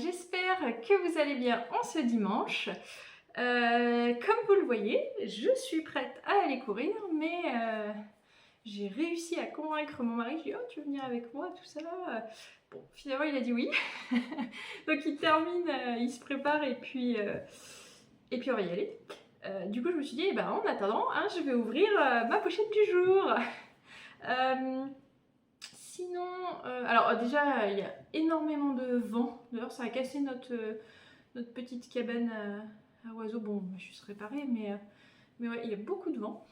j'espère que vous allez bien en ce dimanche. Comme vous le voyez, je suis prête à aller courir, mais j'ai réussi à convaincre mon mari. Je lui ai dit: oh, tu veux venir avec moi, tout ça. Bon, finalement, il a dit oui. Donc il termine, il se prépare et puis on va y aller. Du coup, je me suis dit, eh ben, en attendant, hein, je vais ouvrir ma pochette du jour. Sinon, alors déjà, il y a énormément de vent. D'ailleurs, ça a cassé notre petite cabane à oiseaux. Bon, je suis réparée, mais ouais, il y a beaucoup de vent.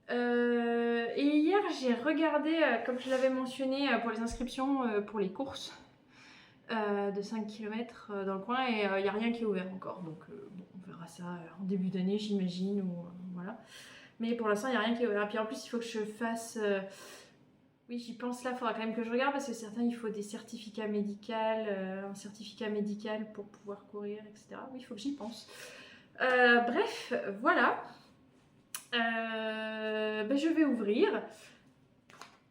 Et hier, j'ai regardé, comme je l'avais mentionné, pour les inscriptions pour les courses de 5 km dans le coin, et il n'y a rien qui est ouvert encore. Donc, bon, on verra ça en début d'année, j'imagine, ou voilà. Mais pour l'instant, il n'y a rien qui est ouvert. Et puis en plus, il faut que je fasse... oui, j'y pense là, il faudra quand même que je regarde parce que certains, il faut des certificats médicaux, un certificat médical pour pouvoir courir, etc. Oui, il faut que j'y pense. Bref, voilà. Ben, je vais ouvrir.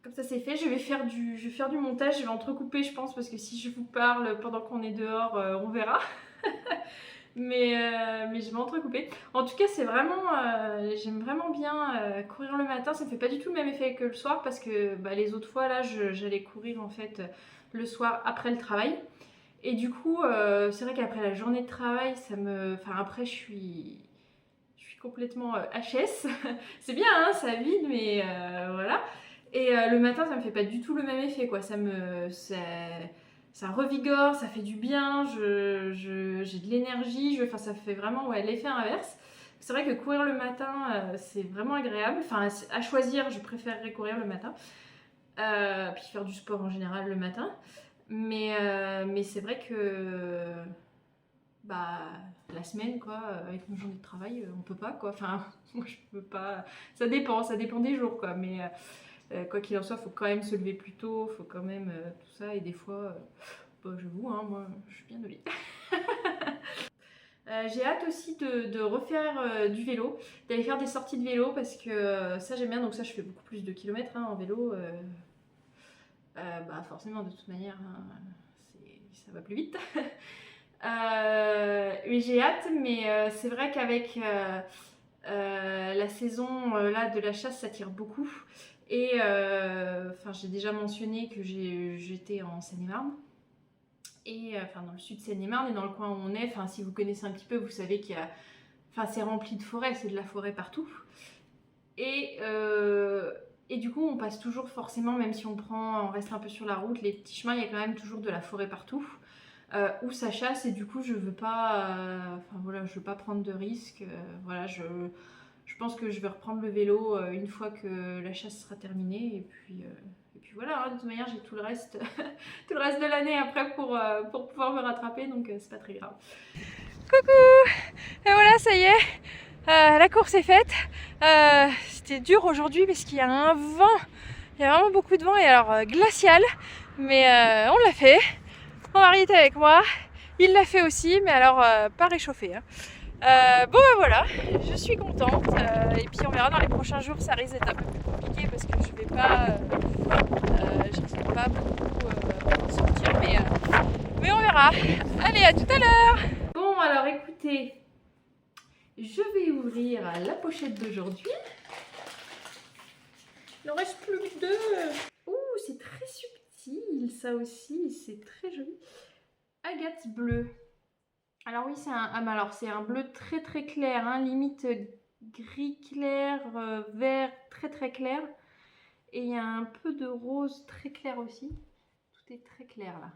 Comme ça, c'est fait. Je vais faire du montage. Je vais entrecouper, je pense, parce que si je vous parle pendant qu'on est dehors, on verra. mais je vais entrecouper. En tout cas, c'est vraiment... j'aime vraiment bien courir le matin. Ça ne fait pas du tout le même effet que le soir parce que bah, les autres fois, là, j'allais courir en fait le soir après le travail. Et du coup, c'est vrai qu'après la journée de travail, ça me... Enfin, après, je suis complètement HS. C'est bien, hein, ça vide, mais voilà. Et le matin, ça me fait pas du tout le même effet, quoi. Ça revigore, ça fait du bien, j'ai de l'énergie, enfin, ça fait vraiment ouais, l'effet inverse. C'est vrai que courir le matin, c'est vraiment agréable. Enfin, à choisir, je préférerais courir le matin. Puis faire du sport en général le matin. Mais c'est vrai que bah, la semaine, quoi, avec une journée de travail, on peut pas, quoi. Enfin, moi, je peux pas. Ça dépend des jours, quoi. Mais quoi qu'il en soit, faut quand même se lever plus tôt, faut quand même tout ça. Et des fois, bah, j'avoue, hein, moi, je suis bien de vie. J'ai hâte aussi de refaire du vélo, d'aller faire des sorties de vélo parce que ça j'aime bien. Donc ça, je fais beaucoup plus de kilomètres hein, en vélo. Bah forcément, de toute manière, hein, ça va plus vite. Mais j'ai hâte, mais c'est vrai qu'avec la saison là, de la chasse, ça tire beaucoup. Et j'ai déjà mentionné que j'étais en Seine-et-Marne. Et dans le sud de Seine-et-Marne et dans le coin où on est, si vous connaissez un petit peu, vous savez qu'il y a... c'est rempli de forêts, c'est de la forêt partout. Et du coup, on passe toujours forcément, même si on reste un peu sur la route, les petits chemins, il y a quand même toujours de la forêt partout. Où ça chasse et du coup je veux pas je veux pas prendre de risques. Je pense que je vais reprendre le vélo une fois que la chasse sera terminée et puis voilà, hein, de toute manière j'ai tout le reste tout le reste de l'année après pour pouvoir me rattraper, donc c'est pas très grave. Coucou, et voilà, ça y est, la course est faite. C'était dur aujourd'hui parce qu'il y a un vent, il y a vraiment beaucoup de vent et alors glacial, mais on l'a fait. Mon mari était avec moi, il l'a fait aussi, mais alors pas réchauffé. Hein. Bon ben voilà, je suis contente. Et puis on verra dans les prochains jours, ça risque d'être un peu plus compliqué parce que je risque pas beaucoup sortir, mais on verra. Allez, à tout à l'heure. Bon alors écoutez, je vais ouvrir la pochette d'aujourd'hui. Il n'en reste plus que deux. Ouh, c'est très subtil, ça aussi, c'est très joli. Agate bleue. Alors oui, c'est un bleu très très clair, hein, limite gris clair, vert très très clair. Et il y a un peu de rose très clair aussi. Tout est très clair là.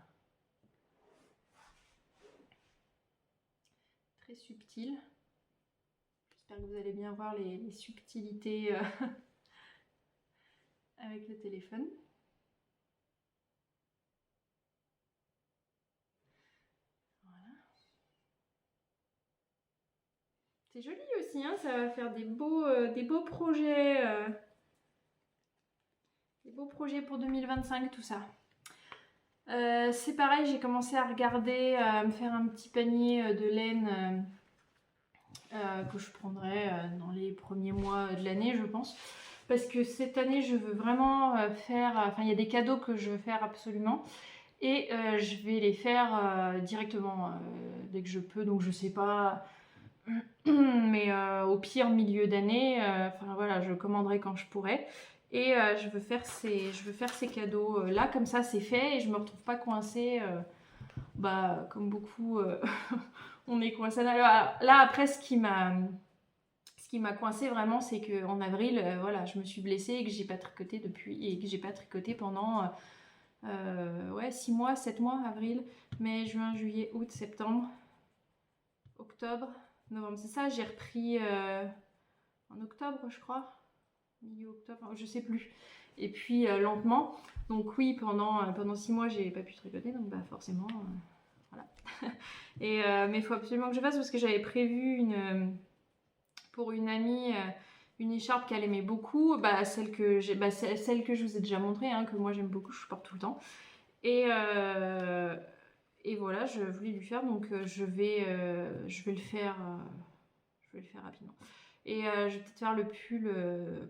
Très subtil. J'espère que vous allez bien voir les subtilités avec le téléphone. C'est joli aussi, hein, ça va faire des beaux projets. Des beaux projets pour 2025, tout ça. C'est pareil, j'ai commencé à regarder, à me faire un petit panier de laine que je prendrai dans les premiers mois de l'année, je pense. Parce que cette année, je veux vraiment faire... il y a des cadeaux que je veux faire absolument. Et je vais les faire directement dès que je peux, donc je sais pas, mais au pire milieu d'année, enfin voilà, je commanderai quand je pourrai. Et je veux faire ces cadeaux là, comme ça c'est fait et je me retrouve pas coincée, bah, comme beaucoup, on est coincé. Là après, ce qui m'a coincé vraiment, c'est qu'en avril, voilà, je me suis blessée et que j'ai pas tricoté pendant ouais, 6 mois, 7 mois, avril, mai, juin, juillet, août, septembre, octobre, novembre. C'est ça, j'ai repris en octobre, je crois, milieu octobre, je sais plus. Et puis lentement. Donc oui, pendant 6 mois, j'ai pas pu tricoter, donc bah forcément, voilà. Et mais il faut absolument que je fasse parce que j'avais prévu pour une amie une écharpe qu'elle aimait beaucoup, bah, celle que je vous ai déjà montrée, hein, que moi j'aime beaucoup, je porte tout le temps. Et voilà, je voulais lui faire, donc je vais le faire rapidement. Et je vais peut-être faire le pull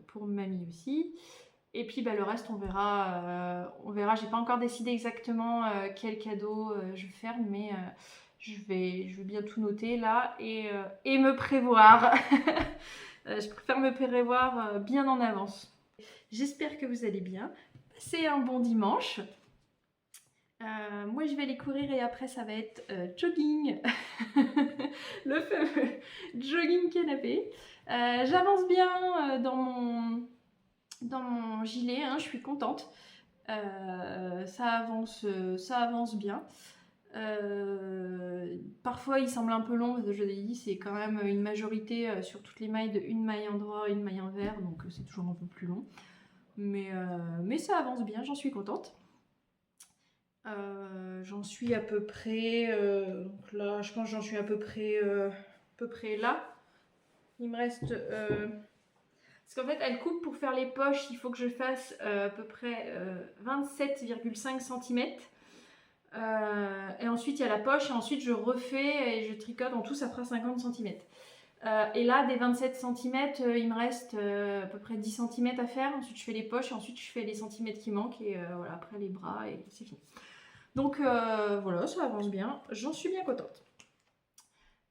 pour mamie aussi. Et puis bah, le reste, on verra. J'ai pas encore décidé exactement quel cadeau je vais faire, mais je vais bien tout noter là et me prévoir. Je préfère me prévoir bien en avance. J'espère que vous allez bien. Passez un bon dimanche. Moi je vais aller courir et après ça va être jogging. Le fameux jogging canapé. J'avance bien dans mon gilet, hein, je suis contente. Ça avance bien. Parfois il semble un peu long parce que je l'ai dit, c'est quand même une majorité sur toutes les mailles de une maille en drap, une maille en vert, donc c'est toujours un peu plus long. Mais ça avance bien, j'en suis contente. J'en suis à peu près donc là je pense que j'en suis à peu près là. Il me reste parce qu'en fait elle coupe pour faire les poches, il faut que je fasse à peu près 27,5 cm et ensuite il y a la poche et ensuite je refais et je tricote, en tout ça fera 50 cm. Et là des 27 cm il me reste à peu près 10 cm à faire, ensuite je fais les poches et ensuite je fais les centimètres qui manquent et voilà, après les bras et c'est fini. Donc voilà, ça avance bien, j'en suis bien contente.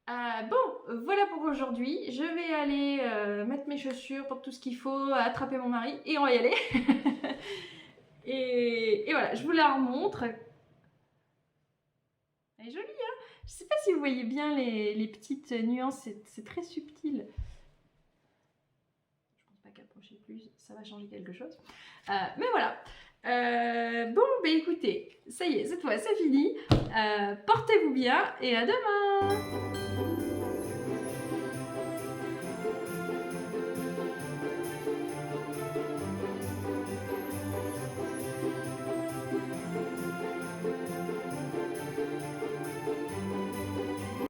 Bon, voilà pour aujourd'hui. Je vais aller mettre mes chaussures, pour tout ce qu'il faut, attraper mon mari et on va y aller. et voilà, je vous la remontre. Elle est jolie, hein? Je sais pas si vous voyez bien les petites nuances, c'est très subtil. Je pense pas qu'approcher plus, ça va changer quelque chose. Mais voilà. Bon, bah écoutez, ça y est, cette fois c'est fini. Portez-vous bien et à demain!